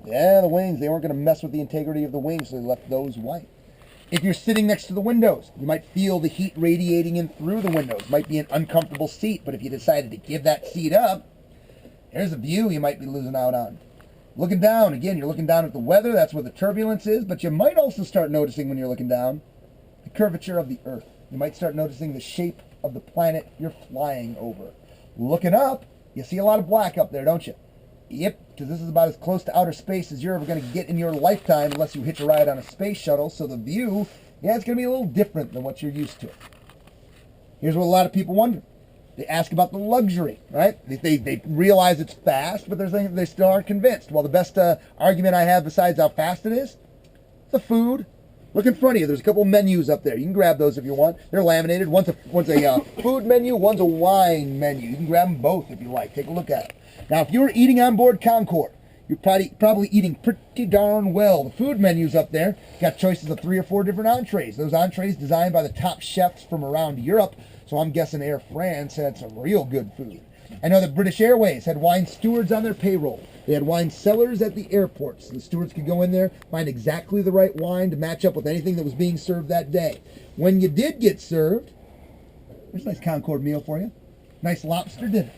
Yeah, the wings. They weren't going to mess with the integrity of the wings, so they left those white. If you're sitting next to the windows, you might feel the heat radiating in through the windows. Might be an uncomfortable seat, but if you decided to give that seat up, here's a view you might be losing out on. Looking down, again, you're looking down at the weather. That's where the turbulence is, but you might also start noticing when you're looking down the curvature of the Earth. You might start noticing the shape of the planet you're flying over. Looking up, you see a lot of black up there, don't you? Yep, because this is about as close to outer space as you're ever going to get in your lifetime unless you hitch a ride on a space shuttle. So the view, yeah, it's going to be a little different than what you're used to. Here's what a lot of people wonder. They ask about the luxury, right? They realize it's fast, but they still aren't convinced. Well, the best argument I have besides how fast it is, the food. Look in front of you. There's a couple menus up there. You can grab those if you want. They're laminated. One's a food menu, one's a wine menu. You can grab them both if you like. Take a look at it. Now, if you were eating on board Concorde, you're probably eating pretty darn well. The food menu's up there. Got choices of 3 or 4 different entrees. Those entrees designed by the top chefs from around Europe. So I'm guessing Air France had some real good food. I know that British Airways had wine stewards on their payroll. They had wine cellars at the airports. The stewards could go in there, find exactly the right wine to match up with anything that was being served that day. When you did get served, there's a nice Concorde meal for you. Nice lobster dinner.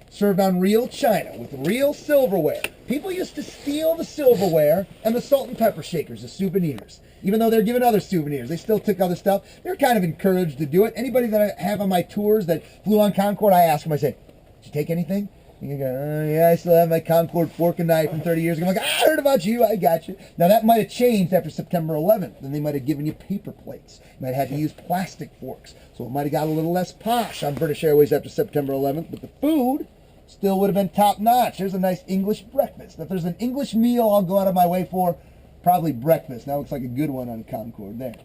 Served on real china with real silverware. People used to steal the silverware and the salt and pepper shakers as souvenirs. Even though they're given other souvenirs, they still took other stuff. They're kind of encouraged to do it. Anybody that I have on my tours that flew on Concorde, I ask them, I say, did you take anything? And you go, oh, yeah, I still have my Concorde fork and knife from 30 years ago. I'm like, I heard about you. I got you. Now, that might have changed after September 11th. Then they might have given you paper plates. You might have had to use plastic forks. So it might have got a little less posh on British Airways after September 11th. But the food still would have been top notch. There's a nice English breakfast. If there's an English meal I'll go out of my way for, probably breakfast. That looks like a good one on Concorde there.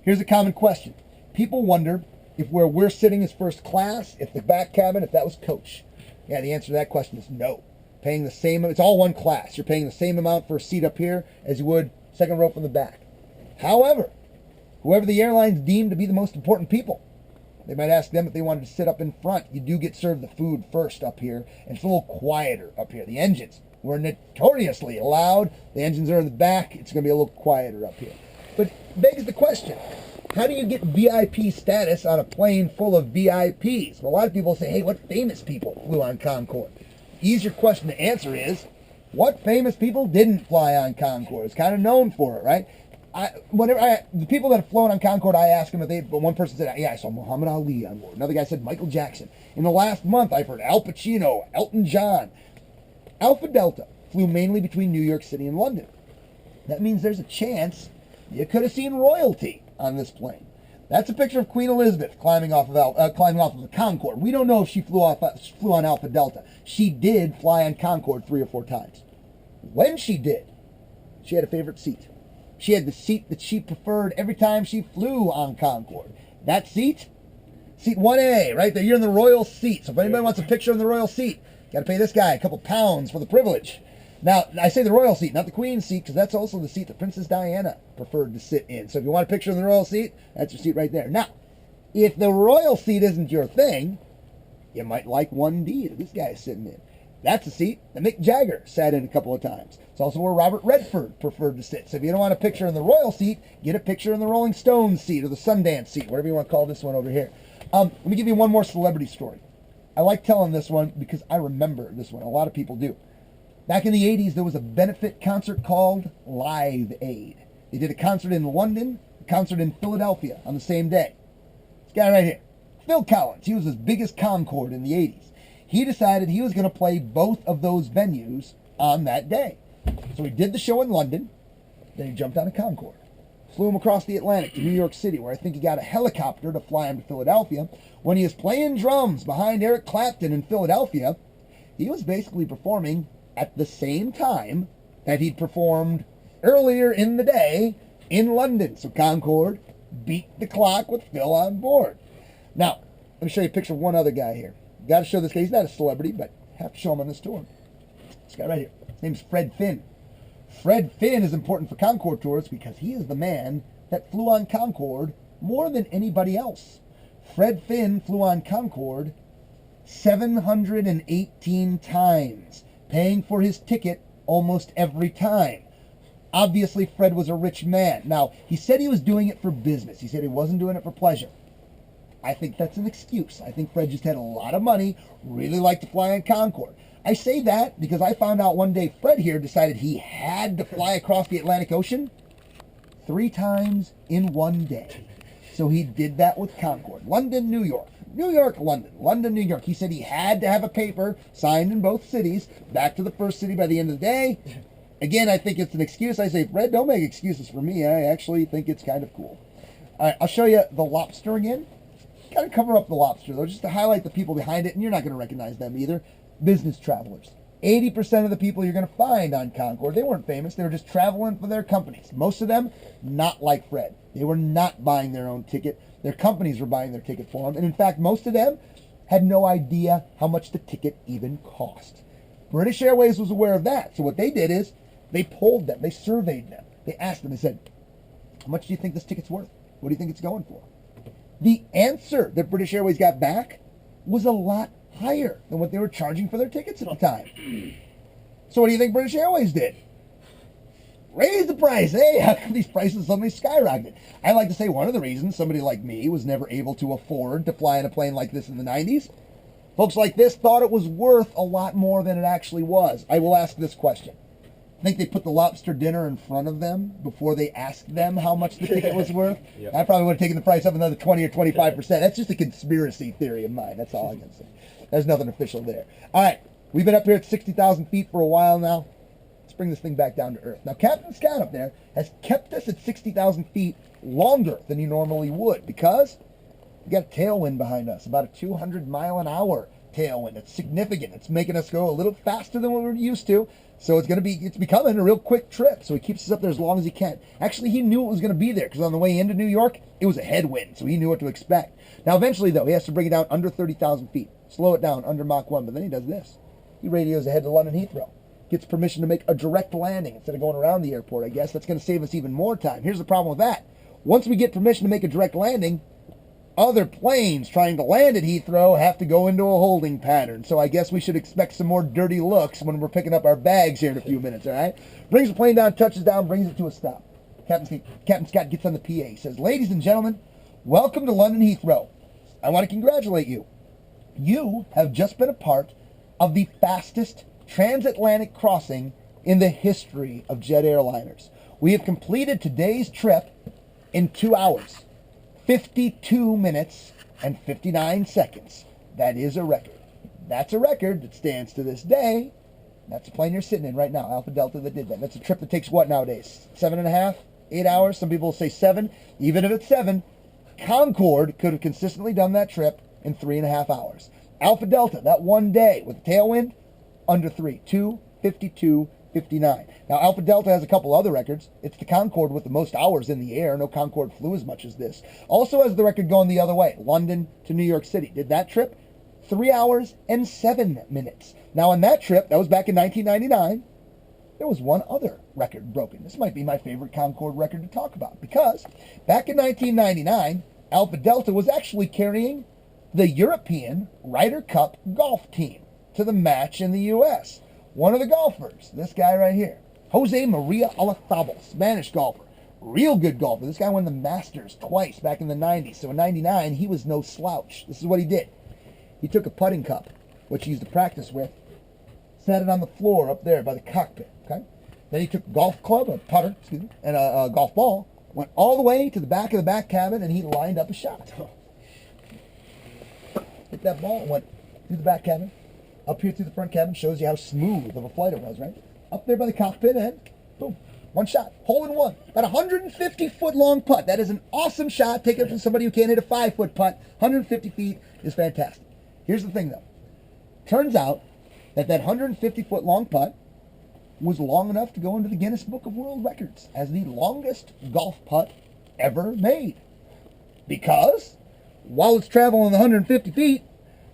Here's a common question. People wonder if where we're sitting is first class, if the back cabin, if that was coach. Yeah, the answer to that question is no. Paying the same, it's all one class. You're paying the same amount for a seat up here as you would second row from the back. However, whoever the airlines deem to be the most important people, they might ask them if they wanted to sit up in front. You do get served the food first up here, and it's a little quieter up here. The engines were notoriously loud. The engines are in the back. It's going to be a little quieter up here. But begs the question, how do you get VIP status on a plane full of VIPs? Well, a lot of people say, hey, what famous people flew on Concorde? Easier question to answer is, what famous people didn't fly on Concorde? It's kind of known for it, right? The people that have flown on Concorde, I ask them but one person said, yeah, I saw Muhammad Ali on board. Another guy said Michael Jackson. In the last month, I've heard Al Pacino, Elton John. Alpha Delta flew mainly between New York City and London. That means there's a chance you could have seen royalty on this plane. That's a picture of Queen Elizabeth climbing off of the Concorde. We don't know if she flew on Alpha Delta. She did fly on Concorde 3 or 4 times. When she did, she had a favorite seat. She had the seat that she preferred every time she flew on Concorde. That seat 1A, right there. You're in the royal seat. So if anybody wants a picture in the royal seat, got to pay this guy a couple pounds for the privilege. Now, I say the royal seat, not the queen's seat, because that's also the seat that Princess Diana preferred to sit in. So if you want a picture in the royal seat, that's your seat right there. Now, if the royal seat isn't your thing, you might like 1D that this guy is sitting in. That's a seat that Mick Jagger sat in a couple of times. It's also where Robert Redford preferred to sit. So if you don't want a picture in the royal seat, get a picture in the Rolling Stones seat or the Sundance seat, whatever you want to call this one over here. Let me give you one more celebrity story. I like telling this one because I remember this one. A lot of people do. Back in the 80s, there was a benefit concert called Live Aid. They did a concert in London, a concert in Philadelphia on the same day. This guy right here, Phil Collins, he was as big as Concorde in the 80s. He decided he was going to play both of those venues on that day. So he did the show in London, then he jumped on a Concorde. Flew him across the Atlantic to New York City, where I think he got a helicopter to fly him to Philadelphia. When he was playing drums behind Eric Clapton in Philadelphia, he was basically performing at the same time that he'd performed earlier in the day in London. So Concorde beat the clock with Phil on board. Now, let me show you a picture of one other guy here. Got to show this guy. He's not a celebrity, but have to show him on this tour. This guy right here. His name's Fred Finn. Fred Finn is important for Concorde tours because he is the man that flew on Concorde more than anybody else. Fred Finn flew on Concorde 718 times, paying for his ticket almost every time. Obviously, Fred was a rich man. Now, he said he was doing it for business. He said he wasn't doing it for pleasure. I think that's an excuse. I think Fred just had a lot of money, really liked to fly on Concorde. I say that because I found out one day Fred here decided he had to fly across the Atlantic Ocean 3 times in one day. So he did that with Concorde. London, New York. New York, London. London, New York. He said he had to have a paper signed in both cities, back to the first city by the end of the day. Again, I think it's an excuse. I say, Fred, don't make excuses for me. I actually think it's kind of cool. All right, I'll show you the lobster again. Kind of cover up the lobster, though, just to highlight the people behind it, and you're not going to recognize them either. Business travelers. 80% of the people you're going to find on Concorde, they weren't famous. They were just traveling for their companies. Most of them, not like Fred. They were not buying their own ticket. Their companies were buying their ticket for them. And in fact, most of them had no idea how much the ticket even cost. British Airways was aware of that. So what they did is they polled them. They surveyed them. They asked them. They said, how much do you think this ticket's worth? What do you think it's going for? The answer that British Airways got back was a lot higher than what they were charging for their tickets at the time. So what do you think British Airways did? Raise the price. Hey, how come these prices suddenly skyrocketed? I like to say one of the reasons somebody like me was never able to afford to fly in a plane like this in the 90s. Folks like this thought it was worth a lot more than it actually was. I will ask this question. I think they put the lobster dinner in front of them before they asked them how much the ticket was worth. Yep. I probably would have taken the price up another 20 or 25%. That's just a conspiracy theory of mine. That's all I'm going to say. There's nothing official there. All right. We've been up here at 60,000 feet for a while now. Let's bring this thing back down to Earth. Now, Captain Scott up there has kept us at 60,000 feet longer than he normally would because we got a tailwind behind us, about a 200-mile-an-hour tailwind. It's significant. It's making us go a little faster than what we're used to. So it's becoming a real quick trip. So he keeps us up there as long as he can. Actually, he knew it was going to be there because on the way into New York, it was a headwind. So he knew what to expect. Now, eventually, though, he has to bring it down under 30,000 feet. Slow it down under Mach 1. But then he does this. He radios ahead to London Heathrow. Gets permission to make a direct landing instead of going around the airport, I guess. That's going to save us even more time. Here's the problem with that. Once we get permission to make a direct landing, other planes trying to land at Heathrow have to go into a holding pattern. So I guess we should expect some more dirty looks when we're picking up our bags here in a few minutes, all right? Brings the plane down, touches down, brings it to a stop. Captain Scott gets on the PA. He says, ladies and gentlemen, welcome to London Heathrow. I want to congratulate you. You have just been a part of the fastest transatlantic crossing in the history of jet airliners. We have completed today's trip in 2 hours. 52 minutes and 59 seconds. That is a record. That's a record that stands to this day. That's the plane you're sitting in right now, Alpha Delta, that did that. That's a trip that takes what nowadays? 7.5, 8 hours? Some people will say 7. Even if it's 7, Concorde could have consistently done that trip in 3.5 hours. Alpha Delta, that one day with the tailwind, under 3. 2:52:59. Now, Alpha Delta has a couple other records. It's the Concorde with the most hours in the air. No Concorde flew as much as this. Also has the record going the other way, London to New York City. Did that trip? 3 hours and 7 minutes. Now, on that trip, that was back in 1999, there was one other record broken. This might be my favorite Concorde record to talk about because back in 1999, Alpha Delta was actually carrying the European Ryder Cup golf team to the match in the U.S. One of the golfers, this guy right here, Jose Maria Olazabal, Spanish golfer, real good golfer. This guy won the Masters twice back in the 90s. So in 99, he was no slouch. This is what he did. He took a putting cup, which he used to practice with, sat it on the floor up there by the cockpit, okay? Then he took a golf club, a putter, and a golf ball, went all the way to the back of the back cabin, and he lined up a shot. Hit that ball and went through the back cabin, up here through the front cabin, shows you how smooth of a flight it was, right? Up there by the cockpit, and boom, one shot, hole in one. About 150-foot long putt. That is an awesome shot. Take it from somebody who can't hit a 5-foot putt. 150 feet is fantastic. Here's the thing, though. Turns out that 150-foot long putt was long enough to go into the Guinness Book of World Records as the longest golf putt ever made. Because while it's traveling 150 feet,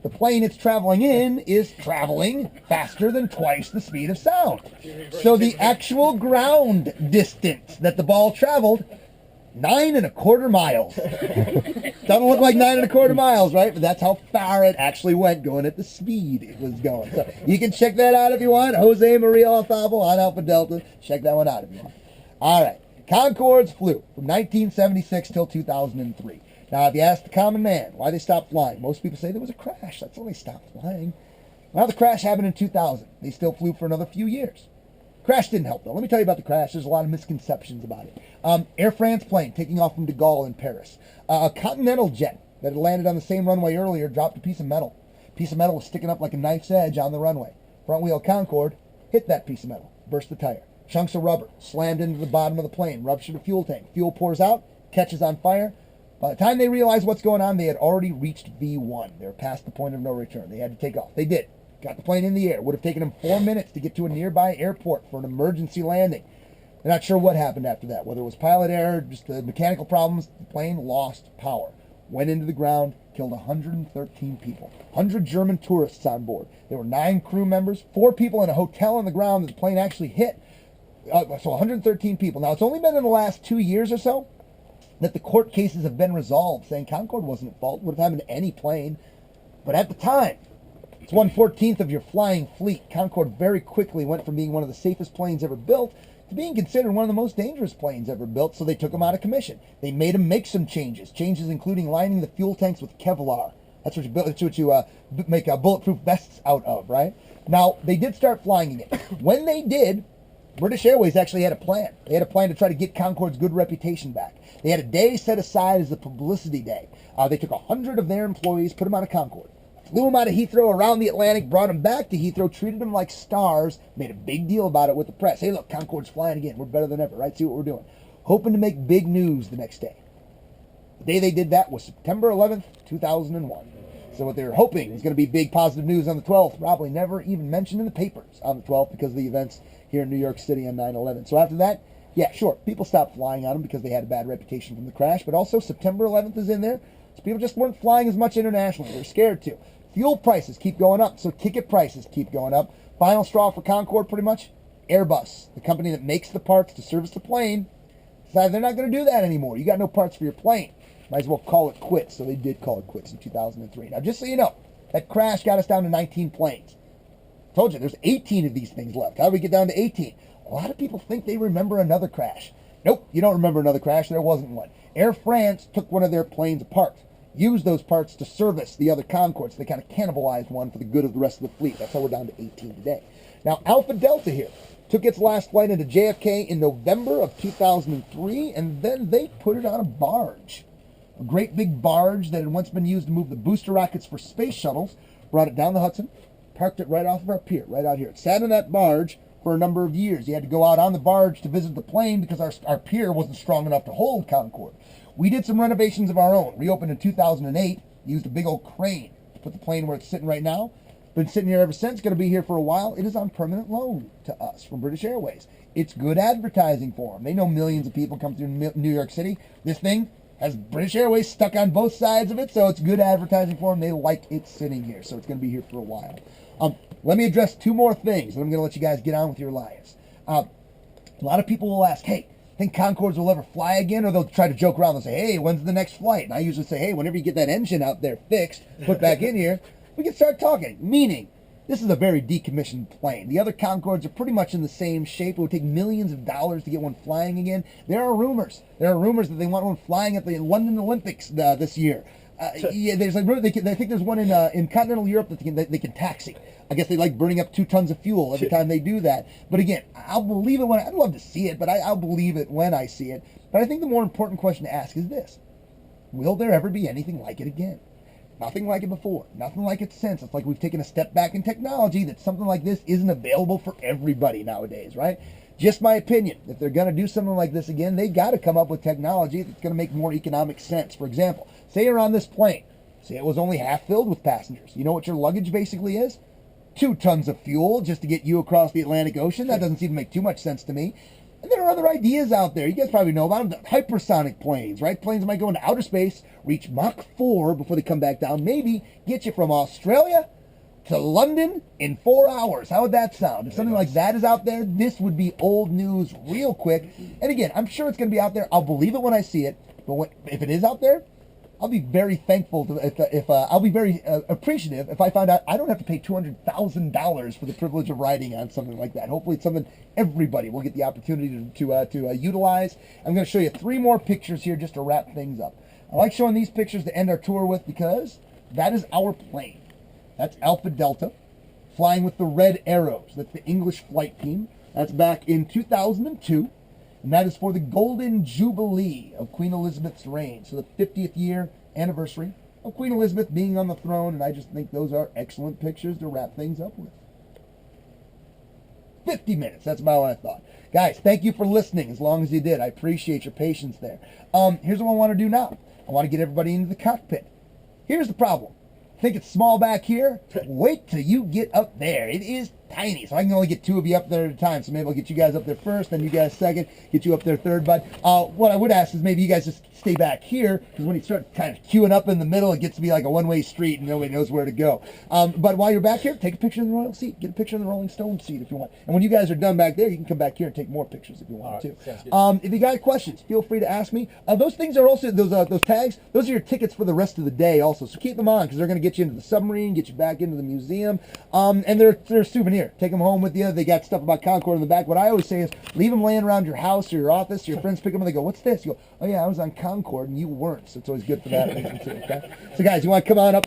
the plane it's traveling in is traveling faster than twice the speed of sound. So the actual ground distance that the ball traveled, 9 1/4 miles. Doesn't look like 9.25 miles, right? But that's how far it actually went, going at the speed it was going. So you can check that out if you want. Jose Maria Alfabo on Alpha Delta. Check that one out if you want. All right. Concordes flew from 1976 till 2003. Now, if you ask the common man why they stopped flying, most people say there was a crash. That's why they stopped flying. Well, the crash happened in 2000. They still flew for another few years. Crash didn't help, though. Let me tell you about the crash. There's a lot of misconceptions about it. Air France plane taking off from de Gaulle in Paris. A Continental jet that had landed on the same runway earlier dropped a piece of metal. Piece of metal was sticking up like a knife's edge on the runway. Front wheel Concorde hit that piece of metal, burst the tire. Chunks of rubber slammed into the bottom of the plane, ruptured a fuel tank. Fuel pours out, catches on fire. By the time they realized what's going on, they had already reached V1. They were past the point of no return. They had to take off. They did. Got the plane in the air. Would have taken them 4 minutes to get to a nearby airport for an emergency landing. They're not sure what happened after that, whether it was pilot error, just the mechanical problems. The plane lost power, went into the ground, killed 113 people. 100 German tourists on board. There were 9 crew members, 4 people in a hotel on the ground that the plane actually hit. So 113 people. Now, it's only been in the last 2 years or so that the court cases have been resolved, saying Concorde wasn't at fault. It would have happened to any plane. But at the time, it's 1/14 of your flying fleet. Concorde very quickly went from being one of the safest planes ever built to being considered one of the most dangerous planes ever built, so they took them out of commission. They made them make some changes including lining the fuel tanks with Kevlar. That's what you make bulletproof vests out of, right? Now, they did start flying again. When they did, British Airways actually had a plan. They had a plan to try to get Concorde's good reputation back. They had a day set aside as a publicity day. They took 100 of their employees, put them out of Concorde, flew them out of Heathrow around the Atlantic, brought them back to Heathrow, treated them like stars, made a big deal about it with the press. Hey, look, Concorde's flying again. We're better than ever, right? See what we're doing. Hoping to make big news the next day. The day they did that was September 11th, 2001. So what they were hoping was going to be big positive news on the 12th, probably never even mentioned in the papers on the 12th because of the events here in New York City on 9/11. So after that, yeah, sure, people stopped flying on them because they had a bad reputation from the crash, but also September 11th is in there, so people just weren't flying as much internationally. They were scared to. Fuel prices keep going up, so ticket prices keep going up. Final straw for Concorde, pretty much, Airbus, the company that makes the parts to service the plane, decided they're not going to do that anymore. You got no parts for your plane. Might as well call it quits. So they did call it quits in 2003. Now, just so you know, that crash got us down to 19 planes. Told you, there's 18 of these things left. How did we get down to 18? A lot of people think they remember another crash. Nope, you don't remember another crash. There wasn't one. Air France took one of their planes apart, used those parts to service the other Concordes. So they kind of cannibalized one for the good of the rest of the fleet. That's how we're down to 18 today. Now, Alpha Delta here took its last flight into JFK in November of 2003, and then they put it on a barge. A great big barge that had once been used to move the booster rockets for space shuttles, brought it down the Hudson, parked it right off of our pier, right out here. It sat in that barge for a number of years. You had to go out on the barge to visit the plane because our pier wasn't strong enough to hold Concorde. We did some renovations of our own. Reopened in 2008, used a big old crane to put the plane where it's sitting right now. Been sitting here ever since, going to be here for a while. It is on permanent loan to us from British Airways. It's good advertising for them. They know millions of people come through New York City. This thing has British Airways stuck on both sides of it, so it's good advertising for them. They like it sitting here, so it's going to be here for a while. Let me address 2 more things, and I'm going to let you guys get on with your lives. A lot of people will ask, hey, think Concordes will ever fly again? Or they'll try to joke around. They'll say, hey, when's the next flight? And I usually say, hey, whenever you get that engine out there fixed, put back in here, we can start talking. Meaning, this is a very decommissioned plane. The other Concordes are pretty much in the same shape. It would take millions of dollars to get one flying again. There are rumors that they want one flying at the London Olympics this year. Yeah, there's like I think there's one in continental Europe that they can taxi. I guess they like burning up 2 tons of fuel every time they do that. But again, I'll believe it I'd love to see it, but I'll believe it when I see it. But I think the more important question to ask is this: will there ever be anything like it again? Nothing like it before. Nothing like it since. It's like we've taken a step back in technology that something like this isn't available for everybody nowadays, right? Just my opinion. If they're going to do something like this again, they got to come up with technology that's going to make more economic sense. For example, say you're on this plane. Say it was only half filled with passengers. You know what your luggage basically is? 2 tons of fuel just to get you across the Atlantic Ocean. That doesn't seem to make too much sense to me. And there are other ideas out there. You guys probably know about them. The hypersonic planes, right? Planes that might go into outer space, reach Mach 4 before they come back down. Maybe get you from Australia to London in 4 hours. How would that sound? If something like that is out there, this would be old news real quick. And again, I'm sure it's going to be out there. I'll believe it when I see it. But if it is out there, I'll be very thankful if I'll be very appreciative if I find out I don't have to pay $200,000 for the privilege of riding on something like that. Hopefully, it's something everybody will get the opportunity to utilize. I'm going to show you 3 more pictures here just to wrap things up. I like showing these pictures to end our tour with because that is our plane. That's Alpha Delta, flying with the Red Arrows. That's the English flight team. That's back in 2002. And that is for the Golden Jubilee of Queen Elizabeth's reign. So the 50th year anniversary of Queen Elizabeth being on the throne. And I just think those are excellent pictures to wrap things up with. 50 minutes. That's about what I thought. Guys, thank you for listening as long as you did. I appreciate your patience there. Here's what I want to do now. I want to get everybody into the cockpit. Here's the problem. I think it's small back here. Wait till you get up there. It is tiny, so I can only get 2 of you up there at a time. So maybe I'll get you guys up there first, then you guys second, get you up there third. But what I would ask is maybe you guys just stay back here, because when you start kind of queuing up in the middle, it gets to be like a one-way street and nobody knows where to go. But while you're back here, take a picture in the royal seat. Get a picture in the Rolling Stone seat if you want. And when you guys are done back there, you can come back here and take more pictures if you want to. If you got questions, feel free to ask me. Those things are also, those tags, those are your tickets for the rest of the day also. So keep them on, because they're going to get you into the submarine, get you back into the museum. And they're a souvenir. Take them home with you. They got stuff about Concorde in the back. What I always say is leave them laying around your house or your office. Your friends pick them up and they go, "What's this?" You go, "Oh yeah, I was on Concorde and you weren't." So it's always good for that reason too. Okay. So guys, you want to come on up?